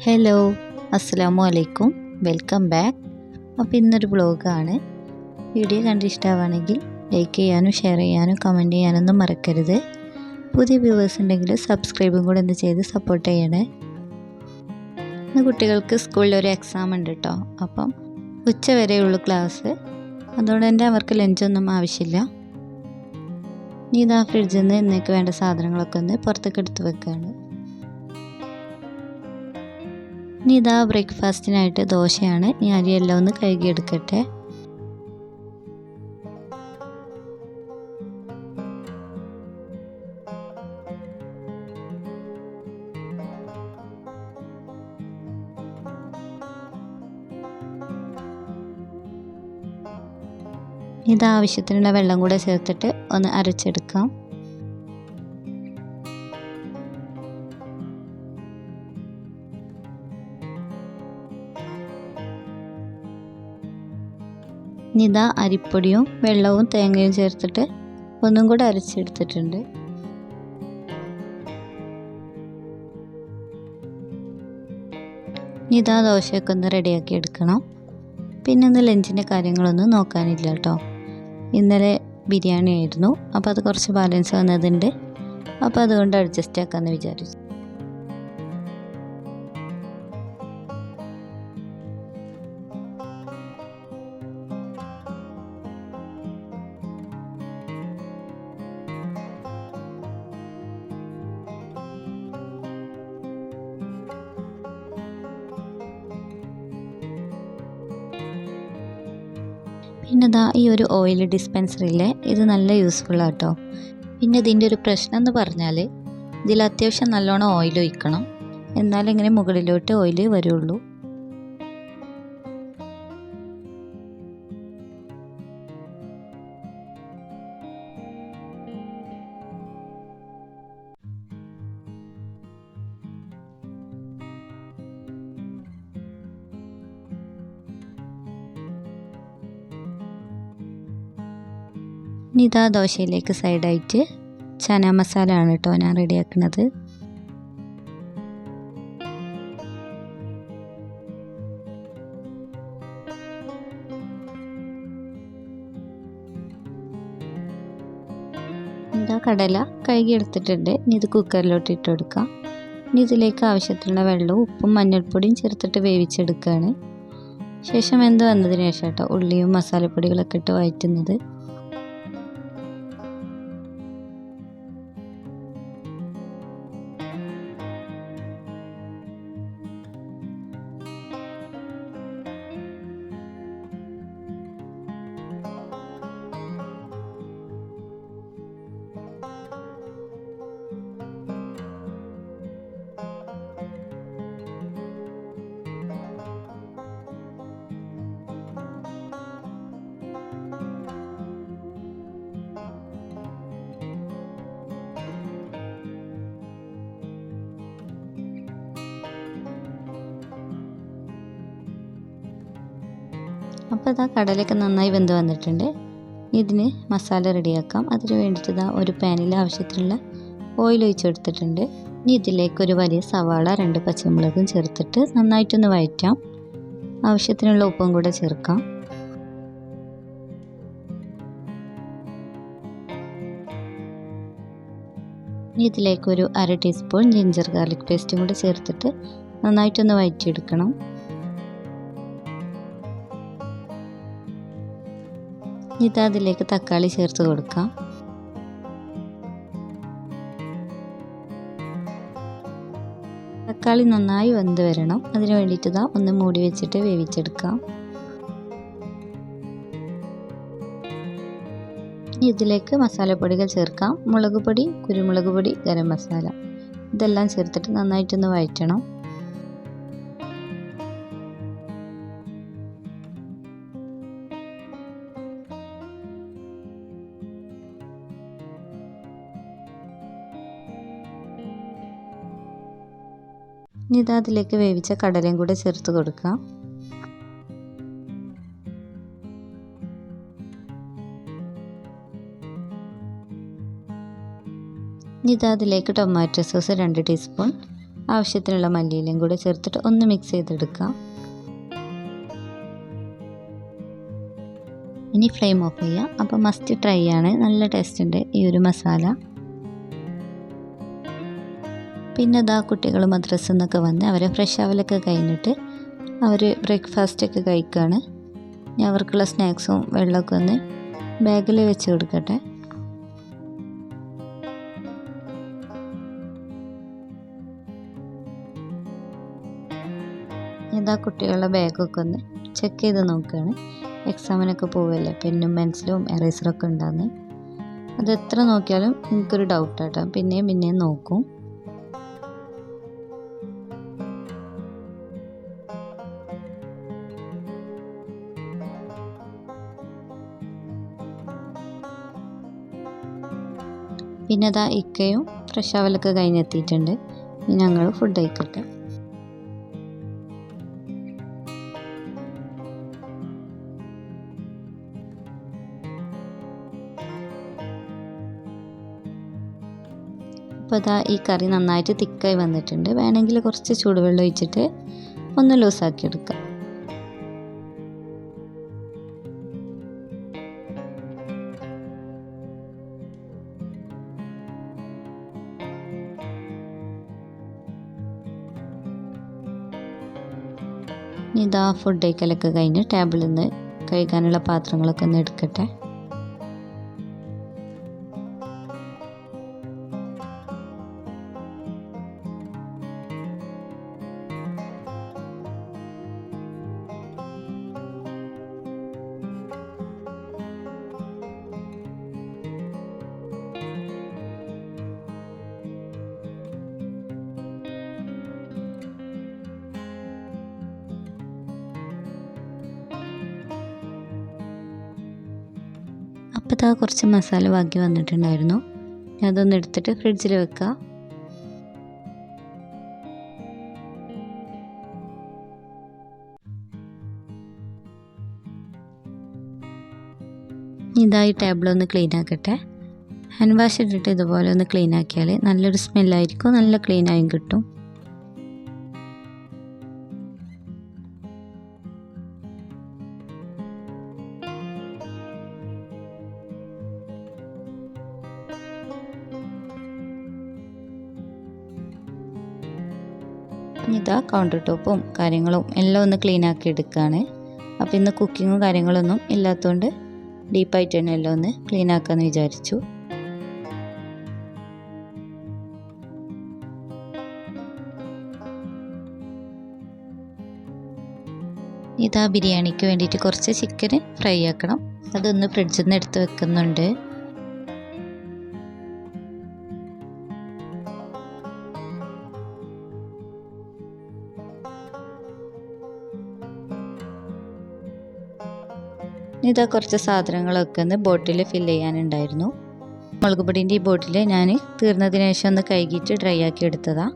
Hello, അസ്സലാമു അലൈക്കും, welcome back. അപ്പോൾ ഇന്നൊരു വ്ളോഗാണ്. വീഡിയോ കണ്ട് ഇഷ്ടമാവുകയാണെങ്കിൽ ലൈക്ക് ചെയ്യാനും ഷെയർ ചെയ്യാനും കമൻറ്റ് ചെയ്യാനൊന്നും മറക്കരുത്. പുതിയ വ്യൂവേഴ്സ് ഉണ്ടെങ്കിൽ സബ്സ്ക്രൈബും കൂടെ ഒന്ന് ചെയ്ത് സപ്പോർട്ട് ചെയ്യണേ. ഇന്ന് കുട്ടികൾക്ക് സ്കൂളിൽ ഒരു എക്സാം ഉണ്ട് കേട്ടോ. അപ്പം ഉച്ച വരെയുള്ളൂ ക്ലാസ്. അതുകൊണ്ട് തന്നെ അവർക്ക് ലഞ്ചൊന്നും ആവശ്യമില്ല. ഇനി ഇതാ ഫ്രിഡ്ജിൽ നിന്ന് ഇന്നേക്ക് വേണ്ട സാധനങ്ങളൊക്കെ ഒന്ന് പുറത്തേക്ക് എടുത്ത് വെക്കുകയാണ്. ഇനി ഇതാ ബ്രേക്ക്ഫാസ്റ്റിനായിട്ട് ദോശയാണ്. ഇനി അരിയെല്ലാം ഒന്ന് കഴുകിയെടുക്കട്ടെ. ഇത് ആവശ്യത്തിനുള്ള വെള്ളം കൂടെ ചേർത്തിട്ട് ഒന്ന് അരച്ചെടുക്കാം. ഇതാ അരിപ്പൊടിയും വെള്ളവും തേങ്ങയും ചേർത്തിട്ട് ഒന്നും കൂടെ അരച്ചെടുത്തിട്ടുണ്ട്. ഇതാ ദോശയൊക്കെ ഒന്ന് റെഡിയാക്കി എടുക്കണം. പിന്നെ ഇന്ന് ലഞ്ചിൻ്റെ കാര്യങ്ങളൊന്നും നോക്കാനില്ല കേട്ടോ. ഇന്നലെ ബിരിയാണി ആയിരുന്നു, അപ്പോൾ അത് കുറച്ച് ബാലൻസ് വന്നതുണ്ട്. അപ്പോൾ അതുകൊണ്ട് അഡ്ജസ്റ്റ് ആക്കാമെന്ന് വിചാരിച്ചു. പിന്നെ ഇതാ ഈ ഒരു ഓയിൽ ഡിസ്പെൻസറില്ലേ, ഇത് നല്ല യൂസ്ഫുള്ളാണ് കേട്ടോ. പിന്നെ ഇതിൻ്റെ ഒരു പ്രശ്നം എന്ന് പറഞ്ഞാൽ ഇതിൽ അത്യാവശ്യം നല്ലോണം ഓയിൽ ഒഴിക്കണം, എന്നാലും ഇങ്ങനെ മുകളിലോട്ട് ഓയിൽ വരുള്ളൂ. ഇനി ഇതാ ദോശയിലേക്ക് സൈഡായിട്ട് ചന മസാല ആണ് കേട്ടോ ഞാൻ റെഡിയാക്കുന്നത്. ഇതാ കടല കഴുകിയെടുത്തിട്ടുണ്ട്. ഇനി ഇത് കുക്കറിലോട്ട് ഇട്ട് കൊടുക്കാം. ഇനി ഇതിലേക്ക് ആവശ്യത്തിനുള്ള വെള്ളവും ഉപ്പും മഞ്ഞൾപ്പൊടിയും ചേർത്തിട്ട് വേവിച്ചെടുക്കുകയാണ്. ശേഷം വെന്ത് വന്നതിന് ശേഷം കേട്ടോ ഉള്ളിയും മസാലപ്പൊടികളൊക്കെ ഇട്ട് വഴറ്റുന്നത്. അപ്പോൾ ഇതാ കടലയൊക്കെ നന്നായി വെന്ത് വന്നിട്ടുണ്ട്. ഇതിന് മസാല റെഡിയാക്കാം. അതിന് വേണ്ടിയിട്ട് ഇതാ ഒരു പാനിൽ ആവശ്യത്തിനുള്ള ഓയിൽ ഒഴിച്ചെടുത്തിട്ടുണ്ട്. ഇനി ഇതിലേക്ക് ഒരു വലിയ സവാള 2 പച്ചമുളകും ചേർത്തിട്ട് നന്നായിട്ടൊന്ന് വഴറ്റാം. ആവശ്യത്തിനുള്ള ഉപ്പും കൂടെ ചേർക്കാം. ഇനി ഇതിലേക്ക് ഒരു 1/2 ടീസ്പൂൺ ജിഞ്ചർ ഗാർലിക് പേസ്റ്റും കൂടെ ചേർത്തിട്ട് നന്നായിട്ടൊന്ന് വഴറ്റിയെടുക്കണം. ഇത് അതിലേക്ക് തക്കാളി ചേർത്ത് കൊടുക്കാം. തക്കാളി നന്നായി വെന്ത് വരണം. അതിന് വേണ്ടിയിട്ട് ഇതാ ഒന്ന് മൂടി വെച്ചിട്ട് വേവിച്ചെടുക്കാം. ഇതിലേക്ക് മസാലപ്പൊടികൾ ചേർക്കാം. മുളക് പൊടി, കുരുമുളക് പൊടി, ഗരം മസാല ഇതെല്ലാം ചേർത്തിട്ട് നന്നായിട്ടൊന്ന് വഴറ്റണം. ഇനി ഇത് അതിലേക്ക് വേവിച്ച കടലയും കൂടെ ചേർത്ത് കൊടുക്കാം. ഇനി ഇത് അതിലേക്ക് ടൊമാറ്റോ സോസ് 2 ടീസ്പൂൺ, ആവശ്യത്തിനുള്ള മല്ലിയിലയും കൂടെ ചേർത്തിട്ട് ഒന്ന് മിക്സ് ചെയ്തെടുക്കാം. ഇനി ഫ്ലെയിം ഓഫ് ചെയ്യാം. അപ്പോൾ മസ്റ്റ് ട്രൈ ആണ്, നല്ല ടേസ്റ്റ് ഉണ്ട് ഈ ഒരു മസാല. പിന്നെ ഇതാ കുട്ടികൾ മദ്രസയിൽ നിന്നൊക്കെ വന്ന് അവരെ ഫ്രഷ് ആവലൊക്കെ കഴിഞ്ഞിട്ട് അവർ ബ്രേക്ക്ഫാസ്റ്റൊക്കെ കഴിക്കുകയാണ്. ഞാൻ അവർക്കുള്ള സ്നാക്സും വെള്ളമൊക്കെ ഒന്ന് ബാഗിൽ വെച്ച് കൊടുക്കട്ടെ. ഇതാ കുട്ടികളുടെ ബാഗൊക്കെ ഒന്ന് ചെക്ക് ചെയ്ത് നോക്കുകയാണ്. എക്സാമിനൊക്കെ പോവല്ലേ, പെന്നും പെൻസിലും എറേസറൊക്കെ ഉണ്ടാകുന്നത്. അത് എത്ര നോക്കിയാലും എനിക്കൊരു ഡൗട്ടാട്ടോ, പിന്നെയും നോക്കും. പിന്നെ അതാ ഇക്കയും ഫ്രഷ് ആവലൊക്കെ കഴിഞ്ഞെത്തിയിട്ടുണ്ട്. ഞങ്ങൾ ഫുഡ് കഴിക്കട്ടെ. അപ്പോൾ അതാ ഈ കറി നന്നായിട്ട് തിക്കായി വന്നിട്ടുണ്ട്. വേണമെങ്കിൽ കുറച്ച് ചൂടുവെള്ളം ഒഴിച്ചിട്ട് ഒന്ന് ലൂസാക്കി എടുക്കാം. ഇതാ ഫുഡ് കഴിക്കലൊക്കെ കഴിഞ്ഞ് ടേബിളിൽ നിന്ന് കഴിക്കാനുള്ള പാത്രങ്ങളൊക്കെ ഒന്ന് എടുക്കട്ടെ. അപ്പോൾ ഇതാ കുറച്ച് മസാല ബാക്കി വന്നിട്ടുണ്ടായിരുന്നു. അതൊന്ന് എടുത്തിട്ട് ഫ്രിഡ്ജിൽ വെക്കുക. ഇതായി ടേബിളൊന്ന് ക്ലീൻ ആക്കട്ടെ. ഹാൻഡ് വാഷ് ഇട്ടിട്ട് ഇതുപോലെ ഒന്ന് ക്ലീൻ ആക്കിയാൽ നല്ലൊരു സ്മെല്ലായിരിക്കും, നല്ല ക്ലീനായും കിട്ടും. ഇതാ കൗണ്ടർ ടോപ്പും കാര്യങ്ങളും എല്ലാം ഒന്ന് ക്ലീൻ ആക്കി എടുക്കുകയാണ്. അപ്പോൾ ഇന്ന് കുക്കിങ്ങും കാര്യങ്ങളൊന്നും ഇല്ലാത്തതുകൊണ്ട് ഡീപ്പായിട്ട് തന്നെ എല്ലാം ഒന്ന് ക്ലീൻ ആക്കാമെന്ന് വിചാരിച്ചു. ഇതാ ബിരിയാണിക്ക് വേണ്ടിയിട്ട് കുറച്ച് ചിക്കൻ ഫ്രൈ ആക്കണം. അതൊന്ന് ഫ്രിഡ്ജിൽ നിന്ന് എടുത്ത് വെക്കുന്നുണ്ട്. ഇതാ കുറച്ച് സാധനങ്ങളൊക്കെ ഒന്ന് ബോട്ടിൽ ഫില്ല് ചെയ്യാനുണ്ടായിരുന്നു. മുളക് പൊടിൻ്റെ ഈ ബോട്ടിൽ ഞാൻ തീർന്നതിന് ശേഷം ഒന്ന് കഴുകിയിട്ട് ഡ്രൈ ആക്കി എടുത്തതാണ്.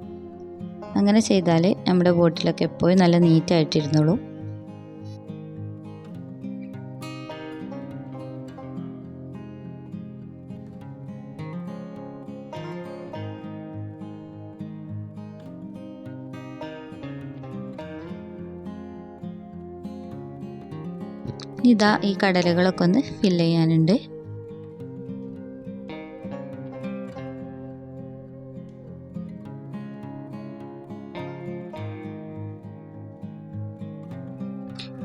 അങ്ങനെ ചെയ്താൽ നമ്മുടെ ബോട്ടിലൊക്കെ എപ്പോഴും നല്ല നീറ്റായിട്ടിരുന്നുള്ളൂ. ഇതാ ഈ കടലകളൊക്കെ ഒന്ന് ഫില്ല് ചെയ്യാനുണ്ട്.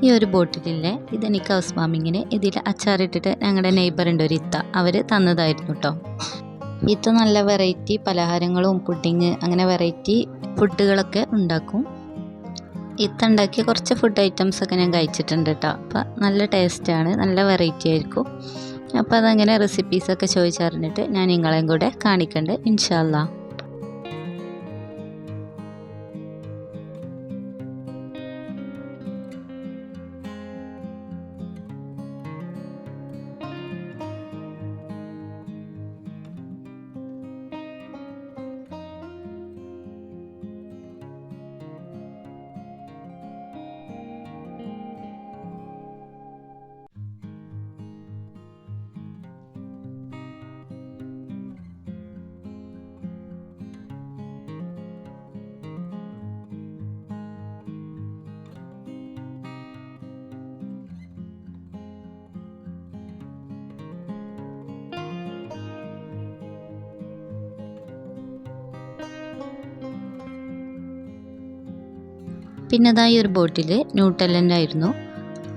ഈ ഒരു ബോട്ടിലില്ലേ, ഇതെനിക്ക് ഹൗസ് വാമിങ്ങിന് ഇതിൽ അച്ചാറിട്ടിട്ട് ഞങ്ങളുടെ നെയ്ബർ ഉണ്ട് ഒരു ഇത്ത, അവർ തന്നതായിരുന്നു കേട്ടോ. ഇത്ത നല്ല വെറൈറ്റി പലഹാരങ്ങളും പുഡിങ് അങ്ങനെ വെറൈറ്റി ഫുഡുകളൊക്കെ ഉണ്ടാക്കും. ഇത്ത ഉണ്ടാക്കിയ കുറച്ച് ഫുഡ് ഐറ്റംസൊക്കെ ഞാൻ കഴിച്ചിട്ടുണ്ട് കേട്ടോ. അപ്പോൾ നല്ല ടേസ്റ്റാണ്, നല്ല വെറൈറ്റി ആയിരിക്കും. അപ്പോൾ അതങ്ങനെ റെസിപ്പീസൊക്കെ ചോദിച്ചറിഞ്ഞിട്ട് ഞാൻ നിങ്ങളെയും കൂടെ കാണിക്കണ്ട് ഇൻഷാ അല്ലാ. പിന്നെ അതാ ഈ ഒരു ബോട്ടിൽ ന്യൂട്ടെല്ലൻ്റെ ആയിരുന്നു.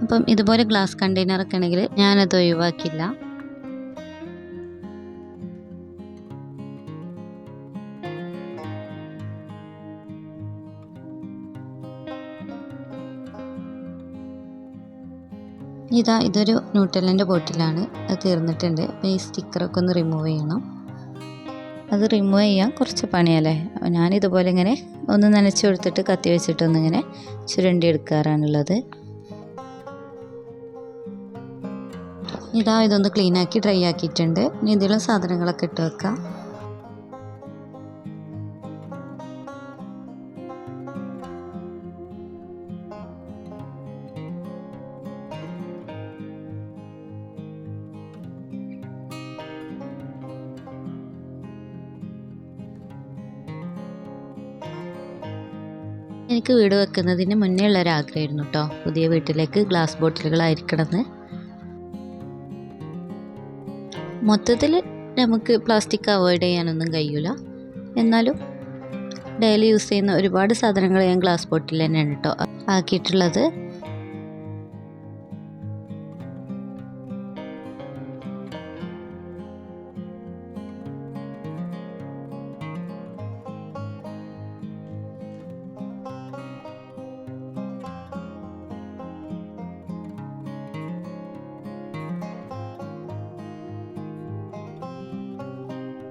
അപ്പം ഇതുപോലെ ഗ്ലാസ് കണ്ടെയ്നറൊക്കെ ആണെങ്കിൽ ഞാനത് ഒഴിവാക്കില്ല. ഇതൊരു ന്യൂട്ടെല്ലൻ്റെ ബോട്ടിലാണ്. അത് തീർന്നിട്ടുണ്ട്. അപ്പോൾ ഈ സ്റ്റിക്കറൊക്കെ ഒന്ന് റിമൂവ് ചെയ്യണം. അത് റിമൂവ് ചെയ്യാൻ കുറച്ച് പണിയല്ലേ. അപ്പോൾ ഞാനിതുപോലെ ഇങ്ങനെ ഒന്ന് നനച്ച് കൊടുത്തിട്ട് കത്തി വെച്ചിട്ടൊന്നിങ്ങനെ ചുരണ്ടി എടുക്കാറാണുള്ളത്. ഇതൊന്ന് ക്ലീനാക്കി ഡ്രൈ ആക്കിയിട്ടുണ്ട്. ഇനി ഇതിലും സാധനങ്ങളൊക്കെ ഇട്ട് വെക്കാം. എനിക്ക് വീട് വെക്കുന്നതിന് മുന്നേ ഉള്ളൊരാഗ്രഹമായിരുന്നു കേട്ടോ, പുതിയ വീട്ടിലേക്ക് ഗ്ലാസ് ബോട്ടിലുകളായിരിക്കണമെന്ന്. മൊത്തത്തിൽ നമുക്ക് പ്ലാസ്റ്റിക് അവോയ്ഡ് ചെയ്യാനൊന്നും കഴിയില്ല. എന്നാലും ഡെയിലി യൂസ് ചെയ്യുന്ന ഒരുപാട് സാധനങ്ങൾ ഞാൻ ഗ്ലാസ് ബോട്ടിൽ തന്നെയാണ് കേട്ടോ ആക്കിയിട്ടുള്ളത്.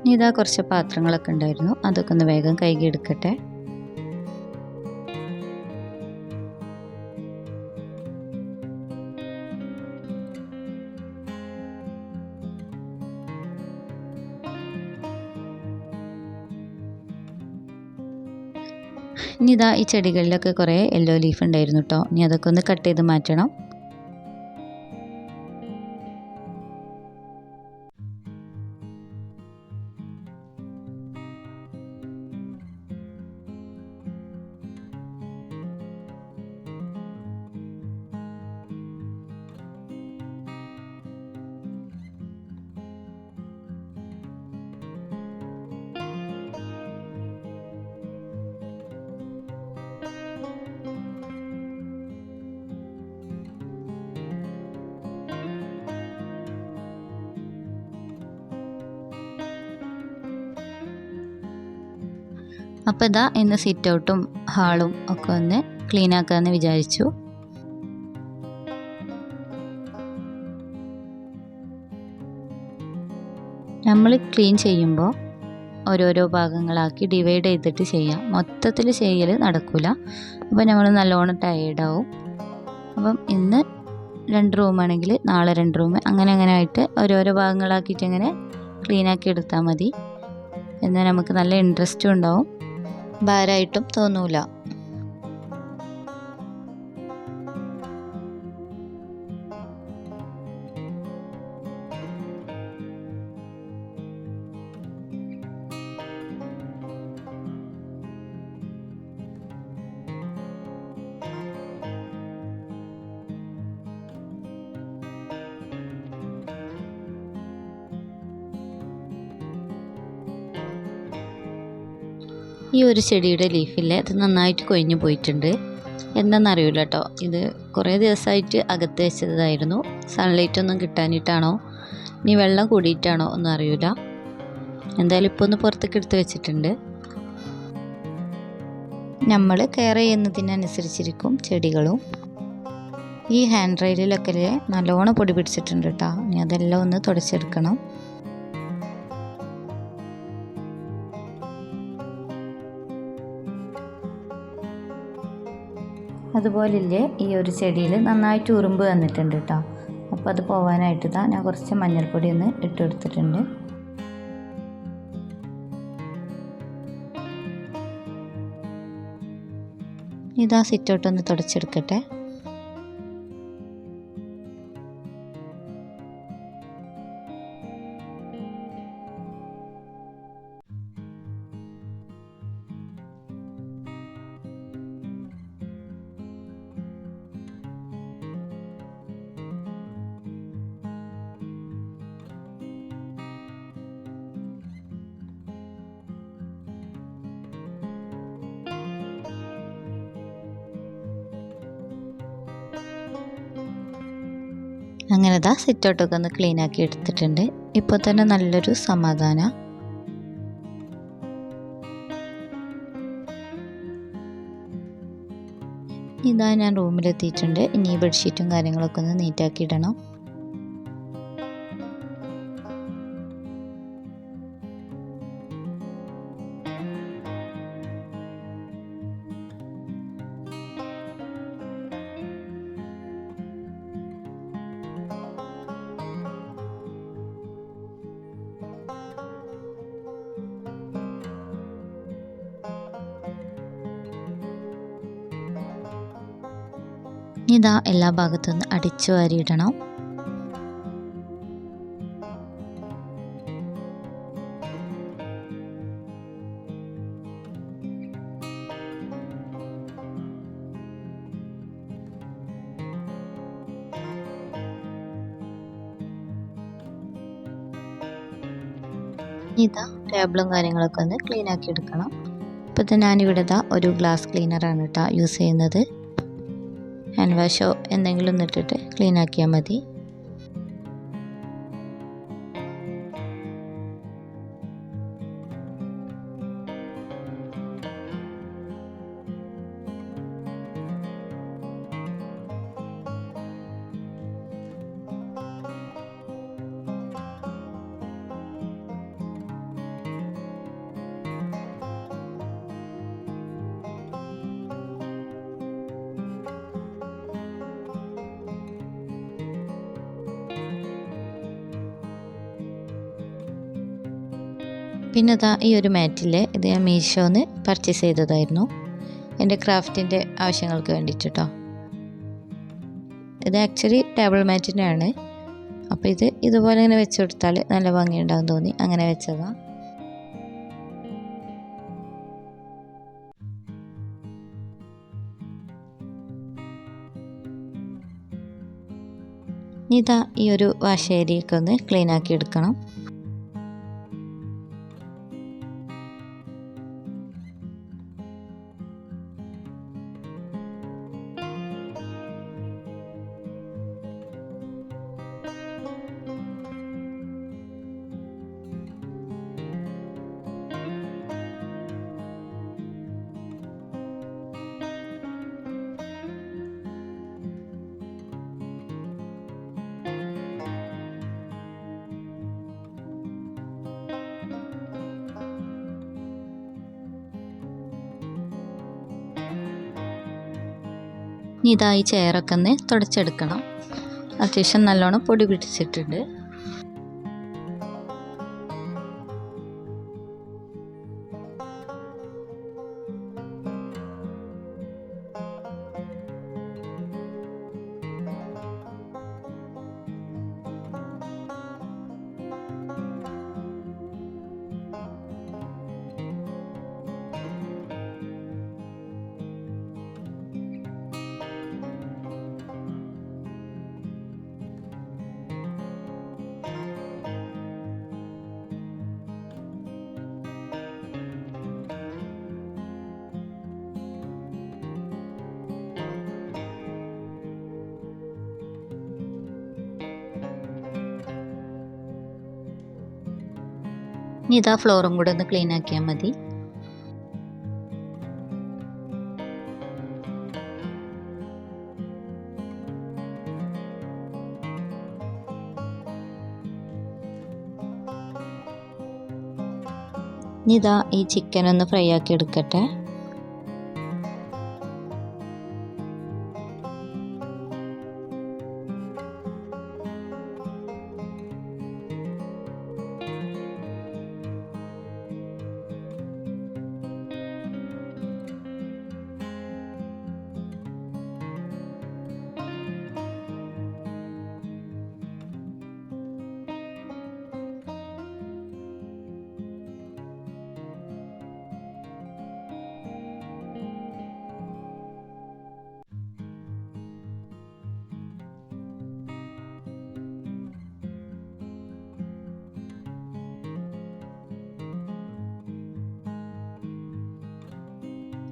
ഇനി കുറച്ച് പാത്രങ്ങളൊക്കെ ഉണ്ടായിരുന്നു, അതൊക്കെ ഒന്ന് വേഗം കഴുകിയെടുക്കട്ടെ. ഇനി ഈ ചെടികളിലൊക്കെ കുറേ യെല്ലോ ലീഫ് ഉണ്ടായിരുന്നു കേട്ടോ. ഇനി അതൊക്കെ ഒന്ന് കട്ട് ചെയ്ത് മാറ്റണം. അപ്പോൾ ഇന്ന് സിറ്റ് ഔട്ടും ഹാളും ഒക്കെ ഒന്ന് ക്ലീൻ ആക്കാമെന്ന് വിചാരിച്ചു. നമ്മൾ ക്ലീൻ ചെയ്യുമ്പോൾ ഓരോരോ ഭാഗങ്ങളാക്കി ഡിവൈഡ് ചെയ്തിട്ട് ചെയ്യാം. മൊത്തത്തിൽ ചെയ്യൽ നടക്കില്ല. അപ്പോൾ നമ്മൾ നല്ലോണം ടയേർഡാവും. അപ്പം ഇന്ന് 2 റൂമാണെങ്കിൽ നാളെ 2 റൂം, അങ്ങനെ ആയിട്ട് ഓരോരോ ഭാഗങ്ങളാക്കിയിട്ട് ഇങ്ങനെ ക്ലീനാക്കി എടുത്താൽ മതി. എന്നാൽ നമുക്ക് നല്ല ഇൻട്രസ്റ്റും ഉണ്ടാവും, ഭാരമായിട്ടും തോന്നൂല. ഈ ഒരു ചെടിയുടെ ലീഫില്ലേ, അത് നന്നായിട്ട് കൊഴിഞ്ഞു പോയിട്ടുണ്ട്. എന്താണെന്നറിയില്ല കേട്ടോ. ഇത് കുറേ ദിവസമായിട്ട് അകത്ത് വെച്ചതായിരുന്നു. സൺലൈറ്റ് ഒന്നും കിട്ടാനിട്ടാണോ ഇനി വെള്ളം കൂടിയിട്ടാണോ ഒന്നും അറിയില്ല. എന്തായാലും ഇപ്പോൾ ഒന്ന് പുറത്തേക്ക് എടുത്ത് വെച്ചിട്ടുണ്ട്. നമ്മൾ കെയർ ചെയ്യുന്നതിനനുസരിച്ചിരിക്കും ചെടികളും. ഈ ഹാൻഡ് റെയിലൊക്കെ നല്ലോണം പൊടി പിടിച്ചിട്ടുണ്ട് കേട്ടോ. ഇനി അതെല്ലാം ഒന്ന് തുടച്ചെടുക്കണം. അതുപോലില്ലേ, ഈ ഒരു ചെടിയിൽ നന്നായിട്ട് ഉറുമ്പ് വന്നിട്ടുണ്ട് കേട്ടോ. അപ്പോൾ അത് പോകാനായിട്ട് ഞാൻ കുറച്ച് മഞ്ഞൾപ്പൊടി ഒന്ന് ഇട്ട് കൊടുത്തിട്ടുണ്ട്. സിറ്റ് ഔട്ട് ഒന്ന് തുടച്ചെടുക്കട്ടെ. അങ്ങനെ ഇതാ സിറ്റൗട്ടൊക്കെ ഒന്ന് ക്ലീൻ ആക്കി എടുത്തിട്ടുണ്ട്. ഇപ്പോൾ തന്നെ നല്ലൊരു സമാധാനം. ഇതാ ഞാൻ റൂമിലെത്തിയിട്ടുണ്ട്. ഇനി ഈ ബെഡ്ഷീറ്റും കാര്യങ്ങളൊക്കെ ഒന്ന് നീറ്റാക്കി ഇടണം. ഇതാ എല്ലാ ഭാഗത്തുനിന്ന് അടിച്ചു വാരിയിടണം. ഇതാ ടേബിളും കാര്യങ്ങളൊക്കെ ഒന്ന് ക്ലീൻ ആക്കി എടുക്കണം. ഇപ്പോൾ ഞാനിവിടെ ഒരു ഗ്ലാസ് ക്ലീനറാണ് കേട്ടോ യൂസ് ചെയ്യുന്നത്. ഹാൻഡ് വാഷോ എന്തെങ്കിലും ഒന്നിട്ടിട്ട് ക്ലീൻ ആക്കിയാൽ മതി. പിന്നെ ഈ ഒരു മാറ്റില്ലേ, ഇത് ഞാൻ മീഷോന്ന് പർച്ചേസ് ചെയ്തതായിരുന്നു എൻ്റെ ക്രാഫ്റ്റിൻ്റെ ആവശ്യങ്ങൾക്ക് വേണ്ടിയിട്ട് കേട്ടോ. ഇത് ആക്ച്വലി ടേബിൾ മാറ്റിനാണ്. അപ്പോൾ ഇതുപോലെ ഇങ്ങനെ വെച്ച് കൊടുത്താൽ നല്ല ഭംഗിയുണ്ടാകും തോന്നി അങ്ങനെ വെച്ചതാണ്. ഇതാ ഈ ഒരു വാഷ് ഏരിയയൊക്കെ ഒന്ന് ക്ലീൻ ആക്കി എടുക്കണം. ഇതാ ഈ ചെയറൊക്കെ ഒന്ന് തുടച്ചെടുക്കണം. അത്യാവശ്യം നല്ലോണം പൊടി പിടിച്ചിട്ടുണ്ട്. ഇനി ഇതാ ഫ്ലോറും കൂടെ ഒന്ന് ക്ലീൻ ആക്കിയാൽ മതി. ഇനി ഇതാ ഈ ചിക്കൻ ഒന്ന് ഫ്രൈ ആക്കി എടുക്കട്ടെ.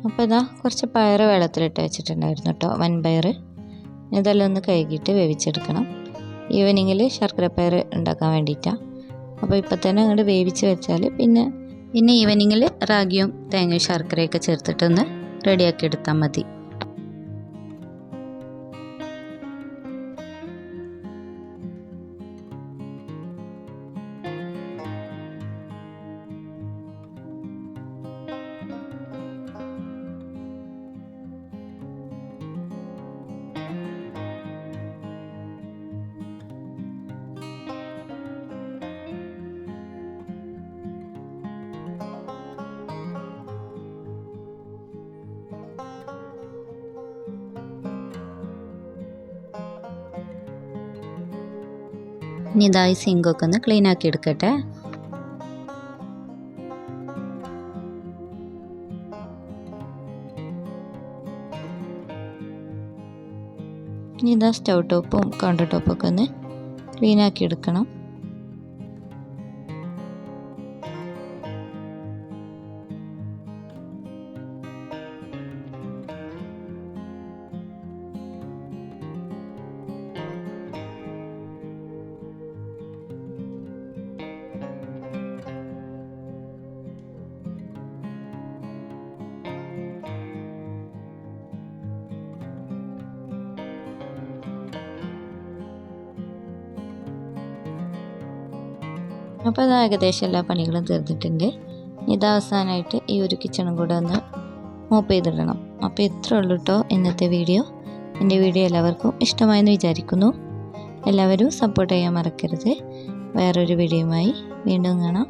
അപ്പോൾ ഇതാ കുറച്ച് പയർ വെള്ളത്തിലിട്ട് വെച്ചിട്ടുണ്ടായിരുന്നു കേട്ടോ, വൻപയർ. ഇതെല്ലാം ഒന്ന് കഴുകിയിട്ട് വേവിച്ചെടുക്കണം. ഈവനിങ്ങിൽ ശർക്കരപ്പയർ ഉണ്ടാക്കാൻ വേണ്ടിയിട്ടാണ്. അപ്പോൾ ഇപ്പം തന്നെ അങ്ങോട്ട് വേവിച്ച് വെച്ചാൽ പിന്നെ ഈവനിങ്ങിൽ റാഗിയും തേങ്ങയും ശർക്കരയൊക്കെ ചേർത്തിട്ടൊന്ന് റെഡിയാക്കി എടുത്താൽ മതി. ഇനി ഇതായി സിങ്കൊക്കെ ഒന്ന് ക്ലീൻ ആക്കി എടുക്കട്ടെ. ഇനി ഇതാ സ്റ്റൗ ടോപ്പും കൗണ്ടർ ടോപ്പൊക്കെ ഒന്ന് ക്ലീൻ ആക്കി എടുക്കണം. അപ്പോൾ അത് ഏകദേശം എല്ലാ പണികളും തീർന്നിട്ടുണ്ട്. ഇത് അവസാനമായിട്ട് ഈ ഒരു കിച്ചണും കൂടെ ഒന്ന് മോപ്പ് ചെയ്തിടണം. അപ്പോൾ ഇത്രേ ഉള്ളൂ കേട്ടോ ഇന്നത്തെ വീഡിയോ. എൻ്റെ വീഡിയോ എല്ലാവർക്കും ഇഷ്ടമായെന്ന് വിചാരിക്കുന്നു. എല്ലാവരും സപ്പോർട്ട് ചെയ്യാൻ മറക്കരുത്. വേറൊരു വീഡിയോയുമായി വീണ്ടും കാണാം.